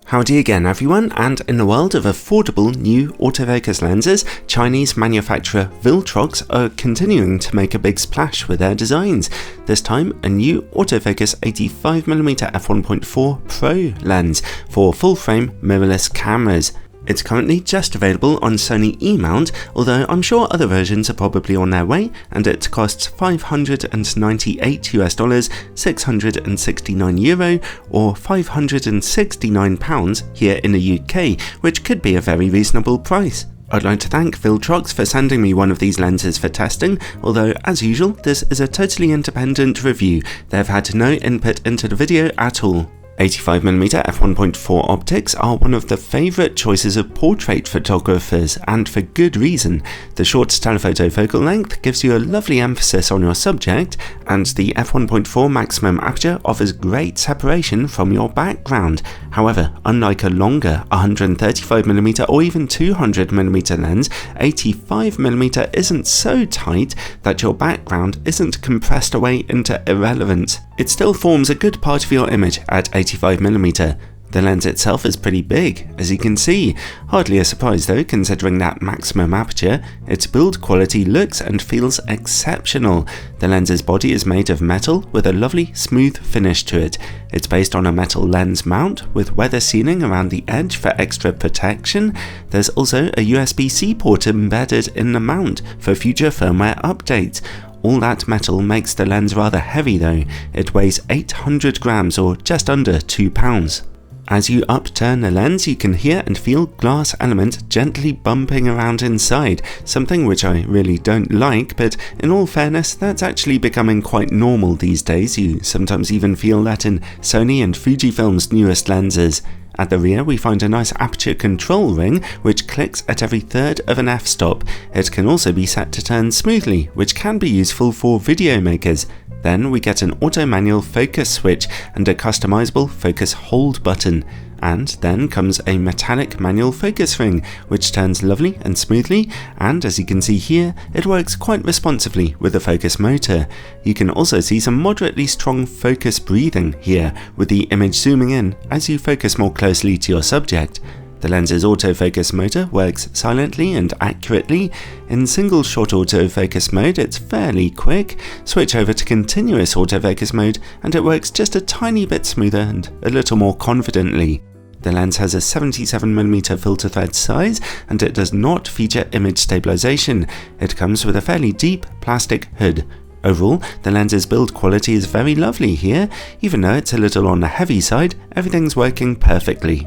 Howdy again everyone, and in the world of affordable new autofocus lenses, Chinese manufacturer Viltrox are continuing to make a big splash with their designs. This time a new autofocus 85mm f1.4 Pro lens for full-frame mirrorless cameras. It's currently just available on Sony E-mount, although I'm sure other versions are probably on their way, and it costs $598 €669 or £569 here in the UK, which could be a very reasonable price. I'd like to thank Viltrox for sending me one of these lenses for testing, although as usual this is a totally independent review. They've had no input into the video at all. 85mm f1.4 optics are one of the favourite choices of portrait photographers, and for good reason. The short telephoto focal length gives you a lovely emphasis on your subject, and the f1.4 maximum aperture offers great separation from your background. However, unlike a longer 135mm or even 200mm lens, 85mm isn't so tight that your background isn't compressed away into irrelevance. It still forms a good part of your image at 85mm. The lens itself is pretty big, as you can see. Hardly a surprise though, considering that maximum aperture. Its build quality looks and feels exceptional. The lens's body is made of metal with a lovely smooth finish to it. It's based on a metal lens mount with weather sealing around the edge for extra protection. There's also a USB-C port embedded in the mount for future firmware updates. All that metal makes the lens rather heavy though. It weighs 800 grams or just under 2 pounds. As you upturn the lens, you can hear and feel glass elements gently bumping around inside, something which I really don't like, but in all fairness, that's actually becoming quite normal these days. You sometimes even feel that in Sony and Fujifilm's newest lenses. At the rear we find a nice aperture control ring which clicks at every third of an f-stop. It can also be set to turn smoothly, which can be useful for video makers. Then we get an auto manual focus switch and a customizable focus hold button. And then comes a metallic manual focus ring, which turns lovely and smoothly, and as you can see here, it works quite responsively with the focus motor. You can also see some moderately strong focus breathing here, with the image zooming in as you focus more closely to your subject. The lens's autofocus motor works silently and accurately. In single shot autofocus mode it's fairly quick. Switch over to continuous autofocus mode and it works just a tiny bit smoother and a little more confidently. The lens has a 77mm filter thread size and it does not feature image stabilization. It comes with a fairly deep plastic hood. Overall, the lens's build quality is very lovely here. Even though it's a little on the heavy side, everything's working perfectly.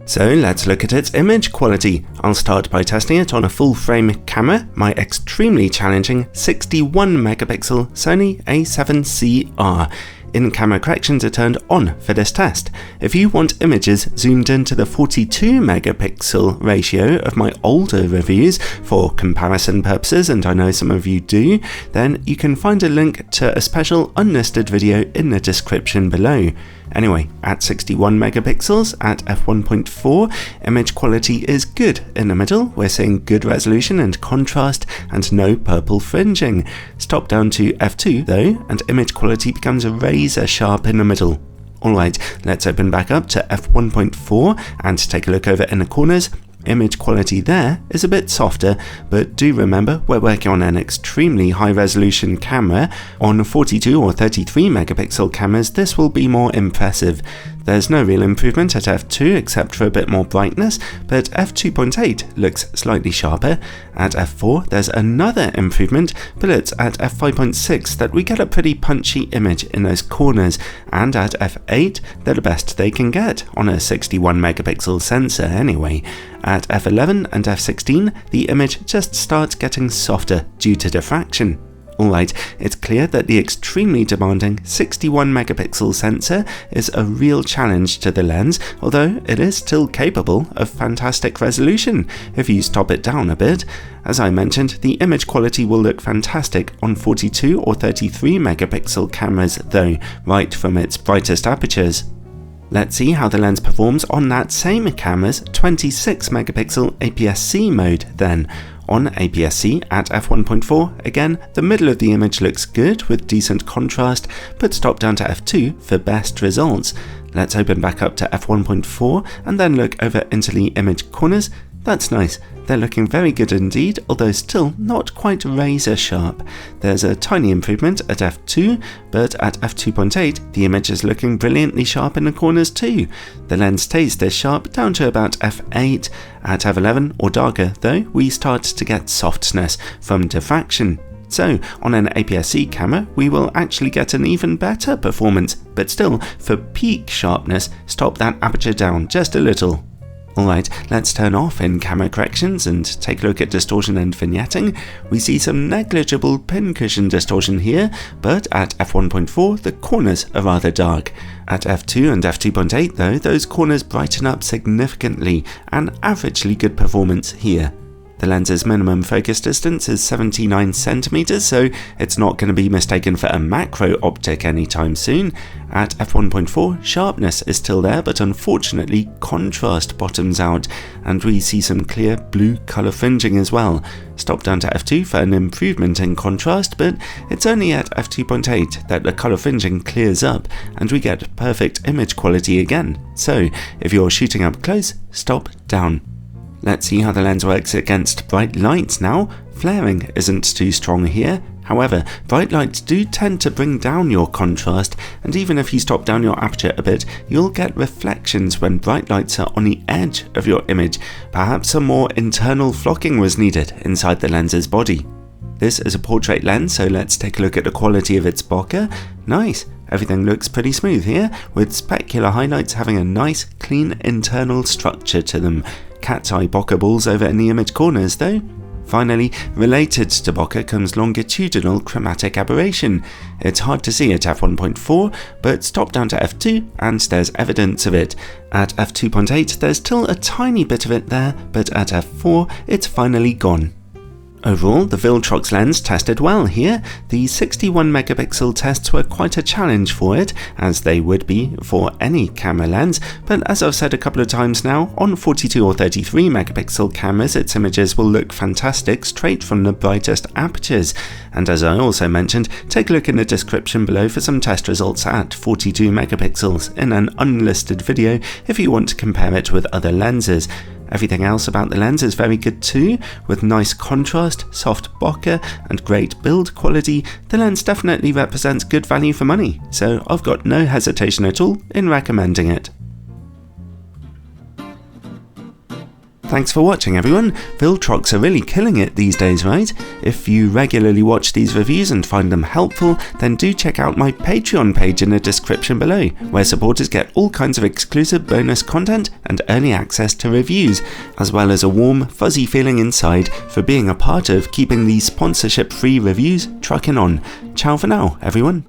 So let's look at its image quality. I'll start by testing it on a full frame camera, my extremely challenging 61MP Sony a7CR. In-camera corrections are turned on for this test. If you want images zoomed into the 42MP ratio of my older reviews for comparison purposes, and I know some of you do, then you can find a link to a special unlisted video in the description below. Anyway, at 61MP at f1.4, image quality is good in the middle. We're seeing good resolution and contrast and no purple fringing. Stop down to f2 though, and image quality becomes razor sharp in the middle. Alright, let's open back up to f1.4 and take a look over in the corners. Image quality there is a bit softer, but do remember we're working on an extremely high resolution camera. On 42 or 33MP cameras this will be more impressive. There's no real improvement at f2 except for a bit more brightness, but f2.8 looks slightly sharper. At f4 there's another improvement, but it's at f5.6 that we get a pretty punchy image in those corners, and at f8 they're the best they can get on a 61MP sensor anyway. At f11 and f16 the image just starts getting softer due to diffraction. Alright, it's clear that the extremely demanding 61MP sensor is a real challenge to the lens, although it is still capable of fantastic resolution if you stop it down a bit. As I mentioned, the image quality will look fantastic on 42 or 33MP cameras though, right from its brightest apertures. Let's see how the lens performs on that same camera's 26MP APS-C mode then. On APS-C at f1.4, again, the middle of the image looks good with decent contrast, but stop down to f2 for best results. Let's open back up to f1.4 and then look over into the image corners. That's nice. They're looking very good indeed, although still not quite razor sharp. There's a tiny improvement at f2, but at f2.8 the image is looking brilliantly sharp in the corners too. The lens stays this sharp down to about f8. At f11 or darker though, we start to get softness from diffraction. So on an APS-C camera we will actually get an even better performance, but still for peak sharpness stop that aperture down just a little. Alright, let's turn off in-camera corrections and take a look at distortion and vignetting. We see some negligible pincushion distortion here, but at f1.4 the corners are rather dark. At f2 and f2.8 though, those corners brighten up significantly, an averagely good performance here. The lens's minimum focus distance is 79 cm, so it's not going to be mistaken for a macro optic anytime soon. At f1.4, sharpness is still there, but unfortunately contrast bottoms out, and we see some clear blue colour fringing as well. Stop down to f2 for an improvement in contrast, but it's only at f2.8 that the colour fringing clears up, and we get perfect image quality again. So, if you're shooting up close, stop down. Let's see how the lens works against bright lights now. Flaring isn't too strong here. However, bright lights do tend to bring down your contrast, and even if you stop down your aperture a bit, you'll get reflections when bright lights are on the edge of your image. Perhaps some more internal flocking was needed inside the lens's body. This is a portrait lens, so let's take a look at the quality of its bokeh. Nice. Everything looks pretty smooth here, with specular highlights having a nice, clean internal structure to them. Cat's eye bokeh balls over in the image corners though. Finally, related to bokeh comes longitudinal chromatic aberration. It's hard to see at f1.4, but stop down to f2 and there's evidence of it. At f2.8 there's still a tiny bit of it there, but at f4 it's finally gone. Overall, the Viltrox lens tested well here. The 61 megapixel tests were quite a challenge for it, as they would be for any camera lens, but as I've said a couple of times now, on 42 or 33 megapixel cameras its images will look fantastic straight from the brightest apertures. And as I also mentioned, take a look in the description below for some test results at 42 megapixels in an unlisted video if you want to compare it with other lenses. Everything else about the lens is very good too, with nice contrast, soft bokeh and great build quality. The lens definitely represents good value for money, so I've got no hesitation at all in recommending it. Thanks for watching everyone. Viltrox are really killing it these days, right? If you regularly watch these reviews and find them helpful, then do check out my Patreon page in the description below, where supporters get all kinds of exclusive bonus content and early access to reviews, as well as a warm, fuzzy feeling inside for being a part of keeping these sponsorship-free reviews trucking on. Ciao for now, everyone.